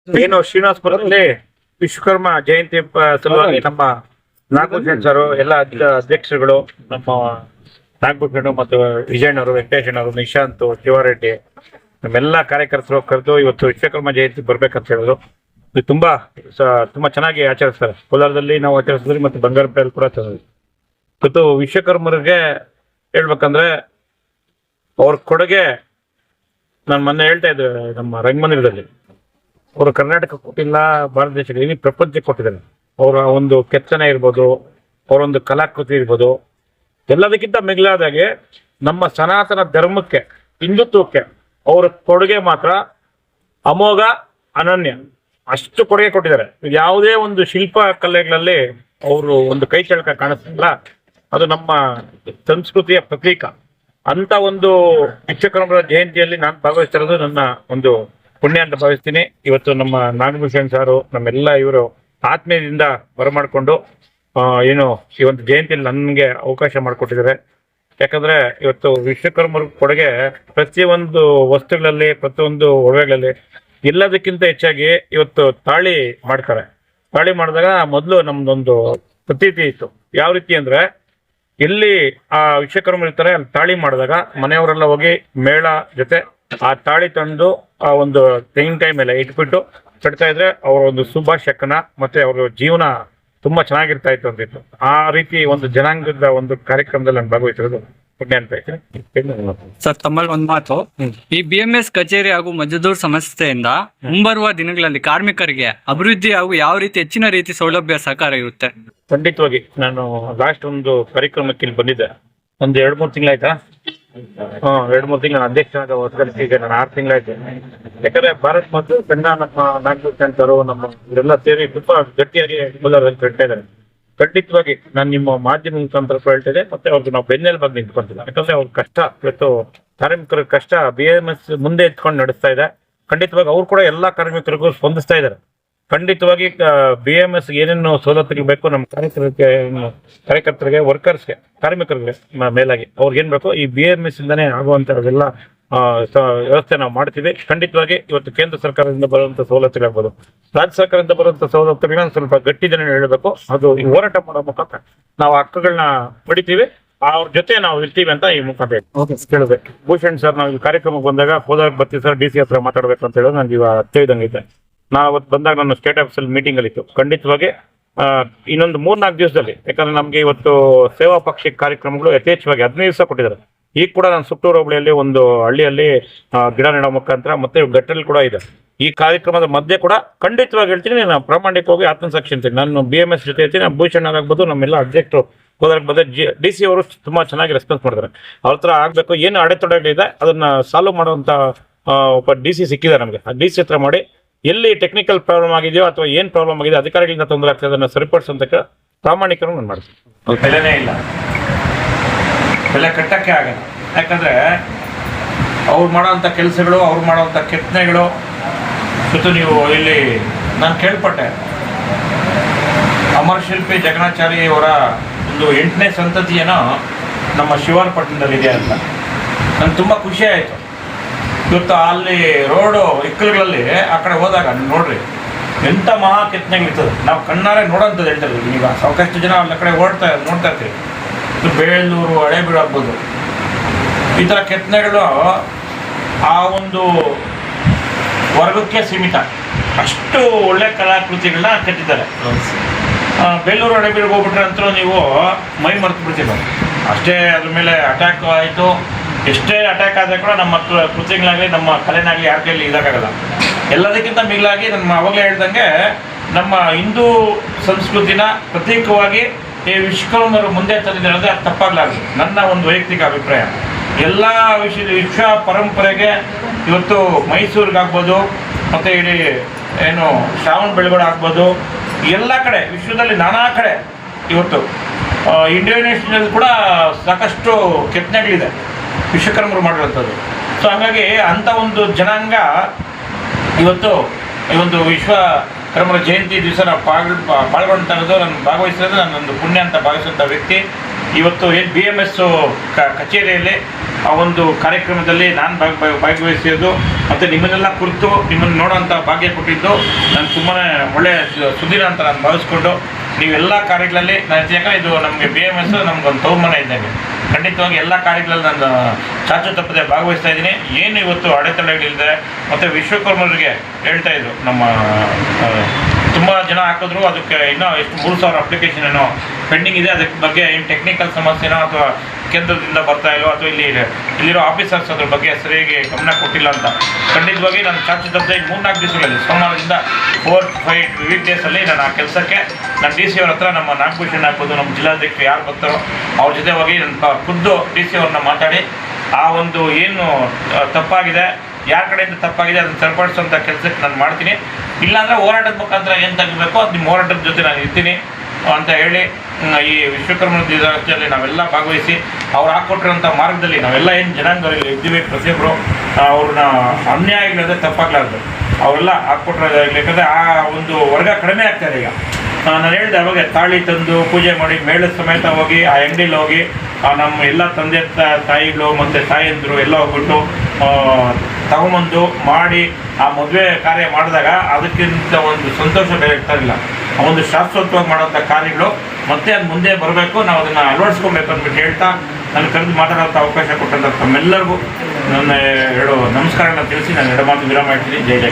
ಏನು ಶ್ರೀನಿವಾಸಪುರದಲ್ಲಿ ವಿಶ್ವಕರ್ಮ ಜಯಂತಿ ಸಲುವಾಗಿ ನಮ್ಮ ನಾಗಭೂಷಣ್ ಸರ್ ಎಲ್ಲ ಅಧ್ಯಕ್ಷರುಗಳು ನಮ್ಮ ನಾಗಭೂಷಣ್ ಮತ್ತು ವಿಜಯಣ್ಣವರು, ವೆಂಕಟೇಶಣ್ಣವರು, ನಿಶಾಂತ್, ಶಿವಾರೆಡ್ಡಿ ನಮ್ಮೆಲ್ಲ ಕಾರ್ಯಕರ್ತರು ಕರೆದು ಇವತ್ತು ವಿಶ್ವಕರ್ಮ ಜಯಂತಿ ಬರ್ಬೇಕಂತ ಹೇಳಿದ್ರು. ಇದು ತುಂಬಾ ಚೆನ್ನಾಗಿ ಆಚರಿಸ್ತಾರೆ. ಕೋಲಾರದಲ್ಲಿ ನಾವು ಆಚರಿಸಿದ್ರಿ ಮತ್ತು ಬಂಗಾರಪೇಟೆಯಲ್ಲಿ ಕೂಡ ಇವತ್ತು ವಿಶ್ವಕರ್ಮರಿಗೆ ಹೇಳ್ಬೇಕಂದ್ರೆ ಅವ್ರ ಕೊಡುಗೆ ನಾನು ಮೊನ್ನೆ ಹೇಳ್ತಾ ಇದ್ದೆ ನಮ್ಮ ರಂಗಮಂದಿರದಲ್ಲಿ. ಅವರು ಕರ್ನಾಟಕ ಕೊಟ್ಟಿಲ್ಲ, ಭಾರತ ದೇಶಕ್ಕೆ, ಇಡೀ ಪ್ರಪಂಚಕ್ಕೆ ಕೊಟ್ಟಿದ್ದಾರೆ. ಅವರ ಒಂದು ಕೆತ್ತನೆ ಇರ್ಬೋದು, ಅವರೊಂದು ಕಲಾಕೃತಿ ಇರ್ಬೋದು, ಎಲ್ಲದಕ್ಕಿಂತ ಮಿಗಿಲಾದಾಗೆ ನಮ್ಮ ಸನಾತನ ಧರ್ಮಕ್ಕೆ, ಹಿಂದುತ್ವಕ್ಕೆ ಅವರ ಕೊಡುಗೆ ಮಾತ್ರ ಅಮೋಘ, ಅನನ್ಯ. ಅಷ್ಟು ಕೊಡುಗೆ ಕೊಟ್ಟಿದ್ದಾರೆ. ಯಾವುದೇ ಒಂದು ಶಿಲ್ಪ ಕಲೆಗಳಲ್ಲಿ ಅವರು ಒಂದು ಕೈ ಚಳಕ ಕಾಣಿಸ್ತಿಲ್ಲ. ಅದು ನಮ್ಮ ಸಂಸ್ಕೃತಿಯ ಪ್ರತೀಕ. ಅಂತ ಒಂದು ವಿಶ್ವಕರ್ಮರ ಜಯಂತಿಯಲ್ಲಿ ನಾನು ಭಾಗವಹಿಸ್ತಿರೋದು ನನ್ನ ಒಂದು ಪುಣ್ಯ ಅಂತ ಭಾವಿಸ್ತೀನಿ. ಇವತ್ತು ನಮ್ಮ ನಾಗಭೂಷಣ್ ಸಾರು ನಮ್ಮೆಲ್ಲ ಇವರು ಆತ್ಮೀಯದಿಂದ ಬರಮಾಡಿಕೊಂಡು ಏನು ಈ ಒಂದು ಜಯಂತಿಯಲ್ಲಿ ನನಗೆ ಅವಕಾಶ ಮಾಡಿಕೊಟ್ಟಿದ್ದಾರೆ. ಯಾಕಂದ್ರೆ ಇವತ್ತು ವಿಶ್ವಕರ್ಮರ ಕೊಡುಗೆ ಪ್ರತಿಯೊಂದು ವಸ್ತುಗಳಲ್ಲಿ, ಪ್ರತಿಯೊಂದು ಒಡವೆಗಳಲ್ಲಿ ಎಲ್ಲದಕ್ಕಿಂತ ಹೆಚ್ಚಾಗಿ ಇವತ್ತು ತಾಳಿ ಮಾಡ್ತಾರೆ. ತಾಳಿ ಮಾಡಿದಾಗ ಮೊದಲು ನಮ್ದೊಂದು ಪ್ರತೀತಿ ಇತ್ತು. ಯಾವ ರೀತಿ ಅಂದ್ರೆ, ಎಲ್ಲಿ ಆ ವಿಶ್ವಕರ್ಮರು ಇರ್ತಾರೆ ಅಲ್ಲಿ ತಾಳಿ ಮಾಡಿದಾಗ ಮನೆಯವರೆಲ್ಲ ಹೋಗಿ ಮೇಳ ಜೊತೆ ಆ ತಾಳಿ ತಂದು ಆ ಒಂದು ತೆಂಗಿನಕಾಯಿ ಮೇಲೆ ಇಟ್ಬಿಟ್ಟು ಕಟ್ತಾ ಇದ್ರೆ ಅವರ ಒಂದು ಶುಭ ಶಕನ ಮತ್ತೆ ಅವರ ಜೀವನ ತುಂಬಾ ಚೆನ್ನಾಗಿರ್ತಾ ಇತ್ತು ಅಂತಿತ್ತು. ಆ ರೀತಿ ಒಂದು ಜನಾಂಗದ ಒಂದು ಕಾರ್ಯಕ್ರಮದಲ್ಲಿ ನಾನು ಭಾಗವಹಿಸಿರೋದು ಪುಣ್ಯ ಅಂತ ಹೇಳ್ತೀನಿ. ಸರ್, ತಮ್ಮಲ್ಲಿ ಒಂದು ಮಾತು. ಈ BMS ಕಚೇರಿ ಹಾಗೂ ಮಜ್ದೂರ್ ಸಂಸ್ಥೆಯಿಂದ ಮುಂಬರುವ ದಿನಗಳಲ್ಲಿ ಕಾರ್ಮಿಕರಿಗೆ ಅಭಿವೃದ್ಧಿ ಹಾಗೂ ಯಾವ ರೀತಿ ಹೆಚ್ಚಿನ ರೀತಿ ಸೌಲಭ್ಯ ಸಹಕಾರ ಇರುತ್ತೆ? ಖಂಡಿತವಾಗಿ. ನಾನು ಲಾಸ್ಟ್ ಒಂದು ಕಾರ್ಯಕ್ರಮಕ್ಕೆ ಇಲ್ಲಿ ಬಂದಿದ್ದೆ. ಒಂದು 2-3 ತಿಂಗಳಾಯ್ತಾ? 2-3 ತಿಂಗಳು ನಾನು ಅಧ್ಯಕ್ಷನಾದ ಹೊಸದಲ್ಲಿ. ಈಗ ನಾನು 6 ತಿಂಗಳಾಯ್ತು. ಯಾಕಂದ್ರೆ ಭಾರತ್ ಮತ್ತು ಕನ್ನಡ ನಮ್ಮ ನಾಗಭೂಷಣ್ ಸರ್ ನಮ್ಮ ಇವರೆಲ್ಲ ಸೇರಿ ತುಂಬಾ ಗಟ್ಟಿಯಾಗಿ ಕೋಲಾರದಲ್ಲಿ ಕಟ್ತಾ ಇದ್ದಾರೆ. ಖಂಡಿತವಾಗಿ ನಾನು ನಿಮ್ಮ ಮಾಧ್ಯಮ ಮುಖಾಂತರ ಹೇಳ್ತಿದ್ದೆ, ಮತ್ತೆ ಅವ್ರಿಗೆ ನಾವು ಬೆನ್ನೆಲುಬಾಗಿ ನಿಂತ್ಕೊಂತಿಲ್ಲ. ಯಾಕಂದ್ರೆ ಅವ್ರ ಕಷ್ಟ ಇವತ್ತು ಕಾರ್ಮಿಕರ ಕಷ್ಟ BMS ಮುಂದೆ ಎತ್ಕೊಂಡು ನಡೆಸ್ತಾ ಇದೆ. ಖಂಡಿತವಾಗಿ ಅವ್ರು ಕೂಡ ಎಲ್ಲಾ ಕಾರ್ಮಿಕರಿಗೂ ಸ್ಪಂದಿಸ್ತಾ ಇದ್ದಾರೆ. ಖಂಡಿತವಾಗಿ BMS ಏನೇನು ಸವಲತ್ತುಗಳು ಬೇಕು ನಮ್ಮ ಕಾರ್ಯಕರ್ತರಿಗೆ, ವರ್ಕರ್ಸ್ಗೆ, ಕಾರ್ಮಿಕರಿಗೆ ಮೇಲಾಗಿ ಅವ್ರಿಗೆ ಏನ್ ಬೇಕು ಈ BMS ಇಂದಾನೇ ಆಗುವಂತವೆಲ್ಲ ವ್ಯವಸ್ಥೆ ನಾವು ಮಾಡ್ತೀವಿ. ಖಂಡಿತವಾಗಿ ಇವತ್ತು ಕೇಂದ್ರ ಸರ್ಕಾರದಿಂದ ಬರುವಂತ ಸವಲತ್ತುಗಳಾಗ್ಬೋದು, ರಾಜ್ಯ ಸರ್ಕಾರದಿಂದ ಬರುವಂತ ಸವಲತ್ತುಗಳನ್ನ ಸ್ವಲ್ಪ ಗಟ್ಟಿ ಜನ ಹೇಳಬೇಕು. ಅದು ಈ ಹೋರಾಟ ಮಾಡೋ ಮುಖಾಂತರ ನಾವು ಹಕ್ಕುಗಳನ್ನ ಪಡಿತೀವಿ, ಅವ್ರ ಜೊತೆ ನಾವು ಇರ್ತೀವಿ ಅಂತ ಈ ಮುಖಾಂತರ ಕೇಳಿದೆ. ಭೂಷಣ್ ಸರ್, ನಾವು ಈ ಕಾರ್ಯಕ್ರಮಕ್ಕೆ ಬಂದಾಗ ಹೋದಾಗ ಬರ್ತೀವಿ ಸರ್, DC ಹತ್ರ ಮಾತಾಡ್ಬೇಕು ಅಂತ ಹೇಳೋದು ನನಗೆ ಇವಾಗ ತಿಳಿದಂಗೈತೆ. ನಾವು ಅವತ್ತು ಬಂದಾಗ ನನ್ನ ಸ್ಟೇಟ್ ಆಫೀಸಲ್ಲಿ ಮೀಟಿಂಗ್ ಅಲ್ಲಿ ಇತ್ತು. ಖಂಡಿತವಾಗಿ ಇನ್ನೊಂದು 3-4 ದಿವಸದಲ್ಲಿ, ಯಾಕಂದ್ರೆ ನಮ್ಗೆ ಇವತ್ತು ಸೇವಾ ಪಕ್ಷ ಕಾರ್ಯಕ್ರಮಗಳು ಯಥೇಚ್ಛವಾಗಿ 15 ದಿವಸ ಕೊಟ್ಟಿದ್ದಾರೆ. ಈಗ ಕೂಡ ನಾನು ಸುತ್ತೂರು ಹೋಬಳಿಯಲ್ಲಿ ಒಂದು ಹಳ್ಳಿಯಲ್ಲಿ ಗಿಡ ನೆಡೋ ಮುಖಾಂತರ ಮತ್ತೆ ಗಟ್ಟಲ್ಲಿ ಕೂಡ ಇದೆ. ಈ ಕಾರ್ಯಕ್ರಮದ ಮಧ್ಯೆ ಕೂಡ ಖಂಡಿತವಾಗಿ ಹೇಳ್ತೀನಿ, ನಾನು ಪ್ರಾಮಾಣಿಕವಾಗಿ ಆತ್ಮಸಾಕ್ಷಿ ಅಂತೀನಿ. ನಾನು BMS ಜೊತೆ ಇರ್ತೀನಿ. ಭೂಷಣ್ ಆಗ್ಬೋದು, ನಮ್ಮೆಲ್ಲ ಅಧ್ಯಕ್ಷರು ಹೋದಾಗ ಬಂದ DC ಅವರು ತುಂಬಾ ಚೆನ್ನಾಗಿ ರೆಸ್ಪಾನ್ಸ್ ಮಾಡ್ತಾರೆ. ಅವ್ರ ಹತ್ರ ಆಗ್ಬೇಕು ಏನು ಅಡೆತಡೆಗಳಿದೆ ಅದನ್ನ ಸಾಲ್ವ್ ಮಾಡುವಂತ ಒಬ್ಬ DC ಸಿಕ್ಕಿದ್ದಾರೆ ನಮಗೆ. ಆ DC ಹತ್ರ ಮಾಡಿ ಎಲ್ಲಿ ಟೆಕ್ನಿಕಲ್ ಪ್ರಾಬ್ಲಮ್ ಆಗಿದೆಯೋ ಅಥವಾ ಏನ್ ಪ್ರಾಬ್ಲಮ್ ಆಗಿದೆ, ಅಧಿಕಾರಿಗಳಿಂದ ತೊಂದರೆ ಆಗ್ತದೆ, ಅದನ್ನ ಸರಿಪಡಿಸುವಂತ ಪ್ರಾಮಾಣಿಕರು ನಾನು ಮಾಡ್ತೀನಿ. ಬೆಲೆನೇ ಇಲ್ಲ, ಬೆಲೆ ಕಟ್ಟಕ್ಕೆ ಆಗಲ್ಲ. ಯಾಕಂದ್ರೆ ಅವ್ರು ಮಾಡೋವಂಥ ಕೆಲಸಗಳು, ಅವ್ರು ಮಾಡೋವಂಥ ಕೆತ್ತನೆಗಳು ಇವತ್ತು ನೀವು ಇಲ್ಲಿ ನಾನು ಕೇಳ್ಪಟ್ಟೆ, ಅಮರ ಶಿಲ್ಪಿ ಜಗನ್ನಾಚಾರಿ ಅವರ ಒಂದು 8ನೇ ಸಂತತಿಯೇನೋ ನಮ್ಮ ಶಿವಾರಪಟ್ಟಣದಲ್ಲಿದೆ ಅಂತ ನಂಗೆ ತುಂಬ ಖುಷಿ ಆಯಿತು. ಇವತ್ತು ಅಲ್ಲಿ ರೋಡು ಇಕ್ಕಲುಗಳಲ್ಲಿ ಆ ಕಡೆ ಹೋದಾಗ ನೋಡ್ರಿ ಎಂಥ ಮಹಾ ಕೆತ್ತನೆಗಳಿರ್ತದೆ. ನಾವು ಕಣ್ಣಾರೆ ನೋಡೋಂಥದ್ದು ಹೇಳ್ತಾ ಇದ್ದೀವಿ. ಈಗ ಸಾಕಷ್ಟು ಜನ ಅಲ್ಲಿ ಕಡೆ ನೋಡ್ತಾ ಇರ್ತೀವಿ. ಇದು ಬೇಳೂರು, ಹಳೇಬೀಡು ಆಗ್ಬೋದು, ಈ ಥರ ಕೆತ್ತನೆಗಳು ಆ ಒಂದು ವರ್ಗಕ್ಕೆ ಸೀಮಿತ. ಅಷ್ಟು ಒಳ್ಳೆ ಕಲಾಕೃತಿಗಳನ್ನ ಕೆತ್ತಿದ್ದಾರೆ. ಬೇಲೂರು, ಹಳೇಬೀಡಿಗೆ ಹೋಗ್ಬಿಟ್ರೆ ಅಂತೂ ನೀವು ಮೈ ಮರೆತು ಬಿಡ್ತೀವಿ. ಅಷ್ಟೇ ಅದ್ರ ಮೇಲೆ ಅಟ್ಯಾಕ್ ಆಯಿತು. ಎಷ್ಟೇ ಅಟ್ಯಾಕ್ ಆದಾಗ ಕೂಡ ನಮ್ಮ ಕೃತಿಗಳಾಗಲಿ ನಮ್ಮ ಕಲೆನಾಗಲಿ ಯಾರ ಕೈಯಲ್ಲಿ ಇದಾಗಲ್ಲ. ಎಲ್ಲದಕ್ಕಿಂತ ಮಿಗಿಲಾಗಿ ನಮ್ಮ ಅವಾಗಲೇ ಹೇಳ್ದಂಗೆ ನಮ್ಮ ಹಿಂದೂ ಸಂಸ್ಕೃತಿನ ಪ್ರತೀಕವಾಗಿ ಈ ವಿಶ್ವಕರ್ಮರು ಮುಂದೆ ತಂದಿದ್ದಾರೆ. ಅದು ತಪ್ಪಾಗಲಾರದು ನನ್ನ ಒಂದು ವೈಯಕ್ತಿಕ ಅಭಿಪ್ರಾಯ. ಎಲ್ಲ ವಿಶ್ವ ಪರಂಪರೆಗೆ ಇವತ್ತು ಮೈಸೂರಿಗಾಗ್ಬೋದು, ಮತ್ತು ಇಡೀ ಏನು ಶ್ರಾವಣ ಬೆಳಗೊಳ ಆಗ್ಬೋದು, ಎಲ್ಲ ಕಡೆ ವಿಶ್ವದಲ್ಲಿ ನಾನಾ ಕಡೆ ಇವತ್ತು ಇಂಡೋನೇಷ್ಯಾದಲ್ಲಿ ಕೂಡ ಸಾಕಷ್ಟು ಕೆತ್ತನೆಗಳಿದೆ ವಿಶ್ವಕರ್ಮರು ಮಾಡಿರುವಂಥದ್ದು. ಸೊ ಹಾಗಾಗಿ ಅಂಥ ಒಂದು ಜನಾಂಗ ಇವತ್ತು ಈ ಒಂದು ವಿಶ್ವಕರ್ಮರ ಜಯಂತಿ ದಿವಸ ನಾವು ಪಾಲ್ಗೊಳ್ತಾ ಇರೋದು, ನಾನು ಭಾಗವಹಿಸಿರೋದು ನನ್ನೊಂದು ಪುಣ್ಯ ಅಂತ ಭಾವಿಸುವಂಥ ವ್ಯಕ್ತಿ. ಇವತ್ತು ಏನು BMS ಕಚೇರಿಯಲ್ಲಿ ಆ ಒಂದು ಕಾರ್ಯಕ್ರಮದಲ್ಲಿ ನಾನು ಭಾಗವಹಿಸಿದ್ದು ಮತ್ತು ನಿಮ್ಮನ್ನೆಲ್ಲ ಕುರಿತು ನಿಮ್ಮನ್ನು ನೋಡೋಂಥ ಭಾಗ್ಯ ಕೊಟ್ಟಿದ್ದು ನಾನು ತುಂಬಾ ಒಳ್ಳೆಯ ಸುದಿನ ಅಂತ ನಾನು ಭಾವಿಸ್ಕೊಂಡು ನೀವೆಲ್ಲ ಕಾರ್ಯಗಳಲ್ಲಿ ನಾನು ಯಾಕಂದರೆ ಇದು ನಮಗೆ BMS ನಮ್ಗೊಂದು ತೌರ್ಮಾನ ಇದ್ದಂಗೆ ಖಂಡಿತವಾಗಿ ಎಲ್ಲ ಕಾರ್ಯಗಳಲ್ಲಿ ನಾನು ಚಾಚು ತಪ್ಪದೆ ಭಾಗವಹಿಸ್ತಾ ಇದ್ದೀನಿ. ಏನು ಇವತ್ತು ಅಡೆತಡೆಗಳಿಲ್ಲದೆ ಮತ್ತು ವಿಶ್ವಕರ್ಮರಿಗೆ ಹೇಳ್ತಾ ಇದ್ರು ನಮ್ಮ ತುಂಬ ಜನ ಹಾಕಿದ್ರು, ಅದಕ್ಕೆ ಇನ್ನೂ ಎಷ್ಟು 3,000 ಅಪ್ಲಿಕೇಶನ್ ಏನೋ ಪೆಂಡಿಂಗ್ ಇದೆ. ಅದಕ್ಕೆ ಬಗ್ಗೆ ಏನು ಟೆಕ್ನಿಕಲ್ ಸಮಸ್ಯೆನೋ ಅಥವಾ ಕೇಂದ್ರದಿಂದ ಬರ್ತಾ ಇಲ್ಲೋ ಅಥವಾ ಇಲ್ಲಿರೋ ಆಫೀಸರ್ಸ್ ಅದ್ರ ಬಗ್ಗೆ ಸರಿಯಾಗಿ ಗಮನ ಕೊಟ್ಟಿಲ್ಲ ಅಂತ ಖಂಡಿತವಾಗಿ ನಾನು ಚಾಚು ತಪ್ಪದೆ 3-4 ದಿವಸಗಳಲ್ಲಿ ಸೋಮವಾರದಿಂದ 4-5 ವೀಕ್ ಡೇಸಲ್ಲಿ ನಾನು ಆ ಕೆಲಸಕ್ಕೆ ನಾನು DC ಅವ್ರ ಹತ್ರ ನಮ್ಮ ನಾಗಭೂಷಣ್ ಆಗ್ಬೋದು, ನಮ್ಮ ಜಿಲ್ಲಾಧ್ಯಕ್ಷರು ಯಾರು ಬರ್ತಾರೋ ಅವ್ರ ಜೊತೆ ಹೋಗಿ ನನ್ನ ಖುದ್ದು DC ಅವ್ರನ್ನ ಮಾತಾಡಿ ಆ ಒಂದು ಏನು ತಪ್ಪಾಗಿದೆ, ಯಾರ ಕಡೆಯಿಂದ ತಪ್ಪಾಗಿದೆ ಅದನ್ನು ಸರಿಪಡಿಸುವಂಥ ಕೆಲಸಕ್ಕೆ ನಾನು ಮಾಡ್ತೀನಿ. ಇಲ್ಲಾಂದರೆ ಹೋರಾಟದ ಮುಖಾಂತರ ಏನು ತೆಗಿಬೇಕೋ ಅದು ನಿಮ್ಮ ಹೋರಾಟದ ಜೊತೆ ನಾನು ಇರ್ತೀನಿ ಅಂತ ಹೇಳಿ ಈ ವಿಶ್ವಕರ್ಮ ದಿನಾಚರಣೆಯಲ್ಲಿ ನಾವೆಲ್ಲ ಭಾಗವಹಿಸಿ ಅವ್ರು ಹಾಕ್ಕೊಟ್ಟಿರೋಂಥ ಮಾರ್ಗದಲ್ಲಿ ನಾವೆಲ್ಲ ಏನು ಜನಾಂಗದಲ್ಲಿ ಇದ್ದೀವಿ ಪ್ರತಿಯೊಬ್ಬರು ಅವ್ರನ್ನ ಅನ್ಯಾಯಗಳಿದೆ ತಪ್ಪಾಗಲಾರ್ದು ಅವರೆಲ್ಲ ಹಾಕ್ಕೊಟ್ಟಿರೋದು. ಯಾಕಂದರೆ ಆ ಒಂದು ವರ್ಗ ಕಡಿಮೆ ಆಗ್ತಾಯಿದೆ ಈಗ. ನಾನು ಹೇಳಿದೆ ಅವಾಗ ತಾಳಿ ತಂದು ಪೂಜೆ ಮಾಡಿ ಮೇಳದ ಸಮೇತ ಹೋಗಿ ಆ ಅಂಗಡಿಲಿ ಹೋಗಿ ನಮ್ಮ ಎಲ್ಲ ತಂದೆ ತಾಯಿಗಳು ಮತ್ತು ತಾಯಂದಿರು ಎಲ್ಲ ಹೋಗ್ಬಿಟ್ಟು ತಗೊಂಬಂದು ಮಾಡಿ ಆ ಮದುವೆ ಕಾರ್ಯ ಮಾಡಿದಾಗ ಅದಕ್ಕಿಂತ ಒಂದು ಸಂತೋಷ ಬೇರೆ ಇರ್ತಾರಿಲ್ಲ. ಆ ಒಂದು ಶಾಶ್ವತವಾಗಿ ಮಾಡೋಂಥ ಕಾರ್ಯಗಳು ಮತ್ತೆ ಅದು ಮುಂದೆ ಬರಬೇಕು, ನಾವು ಅದನ್ನು ಅಳವಡಿಸ್ಕೊಬೇಕು ಅಂದ್ಬಿಟ್ಟು ಹೇಳ್ತಾ ನಾನು ಕರೆದು ಮಾತಾಡೋಂಥ ಅವಕಾಶ ಕೊಟ್ಟಂಥ ತಮ್ಮೆಲ್ಲರಿಗೂ ನನ್ನ 2 ನಮಸ್ಕಾರಗಳನ್ನ ತಿಳಿಸಿ ನಾನು 2 ಮಾತು ವಿರಾಮ ಮಾಡ್ತೀನಿ. ಜೈ ಜೈ.